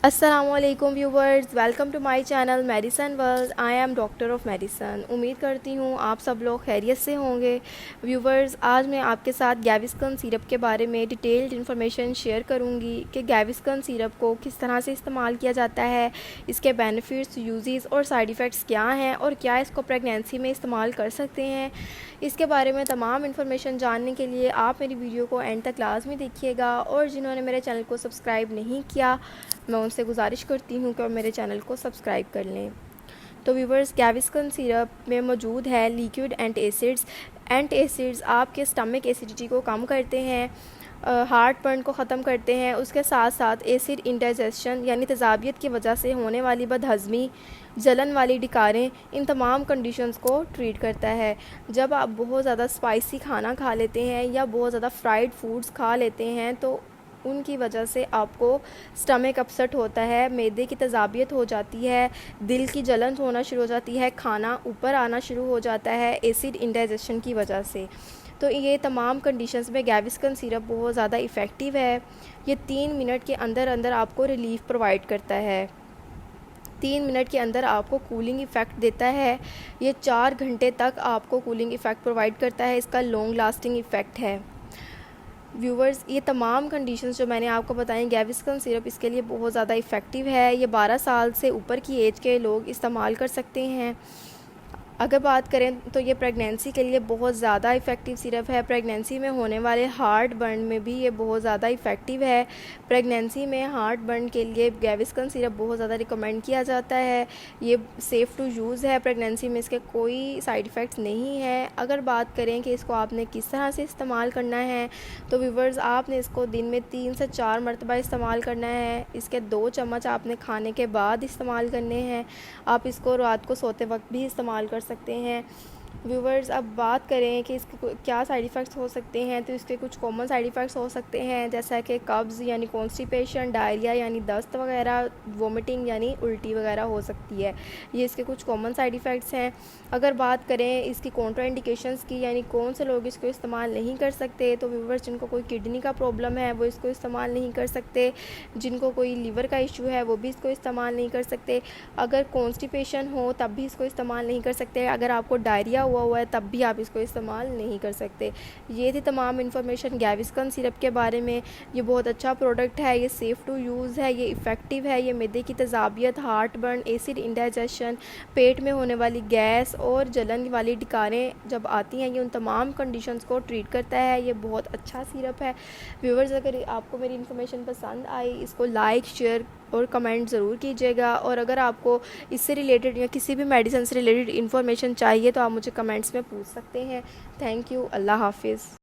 अस्सलामुअलैकुम viewers, welcome to my channel medicine world. I am doctor of medicine. उम्मीद करती हूँ आप सब लोग खैरियत से होंगे। व्यूवर्स, आज मैं आपके साथ गैविस्कन सिरप के बारे में डिटेल्ड इन्फॉर्मेशन शेयर करूँगी कि गैविस्कन सिरप को किस तरह से इस्तेमाल किया जाता है, इसके बेनिफिट्स, यूजेस और साइड इफ़ेक्ट्स क्या हैं और क्या इसको प्रेगनेंसी में इस्तेमाल कर सकते हैं। इसके बारे में तमाम इन्फॉर्मेशन जानने के लिए आप मेरी वीडियो को एंड तक लाजमी देखिएगा, और जिन्होंने मेरे चैनल को सब्सक्राइब नहीं किया मैं उनसे गुजारिश करती हूँ कि वो मेरे चैनल को सब्सक्राइब कर लें। तो व्यूवर्स, गैविस्कन सिरप में मौजूद है लिक्विड एंटासिड्स। एंटासिड्स आपके स्टमक एसिडिटी को कम करते हैं, हार्ट बर्न को ख़त्म करते हैं। उसके साथ साथ एसिड इंडाइजेशन यानी तेज़ाबियत की वजह से होने वाली बदहज़मी, जलन वाली डिकारें, इन तमाम कंडीशंस को ट्रीट करता है। जब आप बहुत ज़्यादा स्पाइसी खाना खा लेते हैं या बहुत ज़्यादा फ्राइड फूड्स खा लेते हैं तो उनकी वजह से आपको स्टमक अपसेट होता है, मैदे की तेज़ाबियत हो जाती है, दिल की जलन होना शुरू हो जाती है, खाना ऊपर आना शुरू हो जाता है एसिड इंडाइजेशन की वजह से। तो ये तमाम कंडीशंस में गैविस्कन सिरप बहुत ज़्यादा इफ़ेक्टिव है। ये 3 मिनट के अंदर अंदर आपको रिलीफ़ प्रोवाइड करता है। 3 मिनट के अंदर आपको कूलिंग इफ़ेक्ट देता है। ये 4 घंटे तक आपको कूलिंग इफ़ेक्ट प्रोवाइड करता है। इसका लॉन्ग लास्टिंग इफ़ेक्ट है। व्यूवर्स, ये तमाम कंडीशंस जो मैंने आपको बताई, गैविस्कन सिरप इसके लिए बहुत ज़्यादा इफ़ेक्टिव है। ये 12 साल से ऊपर की एज के लोग इस्तेमाल कर सकते हैं। अगर बात करें तो ये प्रेगनेंसी के लिए बहुत ज़्यादा इफ़ेक्टिव सिरप है। प्रेगनेंसी में होने वाले हार्ट बर्न में भी ये बहुत ज़्यादा इफ़ेक्टिव है। प्रेगनेंसी में हार्ट बर्न के लिए गैविस्कन सिरप बहुत ज़्यादा रिकमेंड किया जाता है। ये सेफ़ टू यूज़ है। प्रेगनेंसी में इसके कोई साइड इफ़ेक्ट्स नहीं है। अगर बात करें कि इसको आपने किस तरह से इस्तेमाल करना है, तो व्यूवर्स, आपने इसको दिन में 3 से 4 मरतबा इस्तेमाल करना है। इसके 2 चम्मच आपने खाने के बाद इस्तेमाल करने हैं। आप इसको रात को सोते वक्त भी इस्तेमाल कर सकते हैं। व्यूवर्स, अब बात करें कि इसके क्या साइड इफ़ेक्ट्स हो सकते हैं, तो इसके कुछ कॉमन साइड इफ़ेक्ट्स हो सकते हैं, जैसा कि कब्ज़ यानी कॉन्स्टिपेशन, डायरिया यानी दस्त वगैरह, वोमिटिंग यानी उल्टी वगैरह हो सकती है। ये इसके कुछ कॉमन साइड इफ़ेक्ट्स हैं। अगर बात करें इसकी कॉन्ट्राइंडिकेशंस की, यानी कौन से लोग इसको इस्तेमाल नहीं कर सकते, तो व्यूवर्स, जिनको कोई किडनी का प्रॉब्लम है वो इसको इस्तेमाल नहीं कर सकते। जिनको कोई लीवर का इशू है वो भी इसको इस्तेमाल नहीं कर सकते। अगर कॉन्स्टिपेशन हो तब भी इसको इस्तेमाल नहीं कर सकते। अगर आपको डायरिया हुआ है तब भी आप इसको इस्तेमाल नहीं कर सकते। ये थी तमाम इन्फॉर्मेशन गैविस्कन सिरप के बारे में। ये बहुत अच्छा प्रोडक्ट है, ये सेफ़ टू यूज़ है, ये इफ़ेक्टिव है। ये मैदे की तेज़ाबियत, हार्ट बर्न, एसिड इंडाइजेशन, पेट में होने वाली गैस और जलन वाली डिकारें जब आती हैं, ये उन तमाम कंडीशंस को ट्रीट करता है। ये बहुत अच्छा सिरप है। व्यूवर्स, अगर आपको मेरी इन्फॉर्मेशन पसंद आई, इसको लाइक, शेयर और कमेंट ज़रूर कीजिएगा। और अगर आपको इससे रिलेटेड या किसी भी मेडिसिन से रिलेटेड इन्फॉर्मेशन चाहिए तो आप मुझे कमेंट्स में पूछ सकते हैं। Thank you. अल्लाह हाफिज़।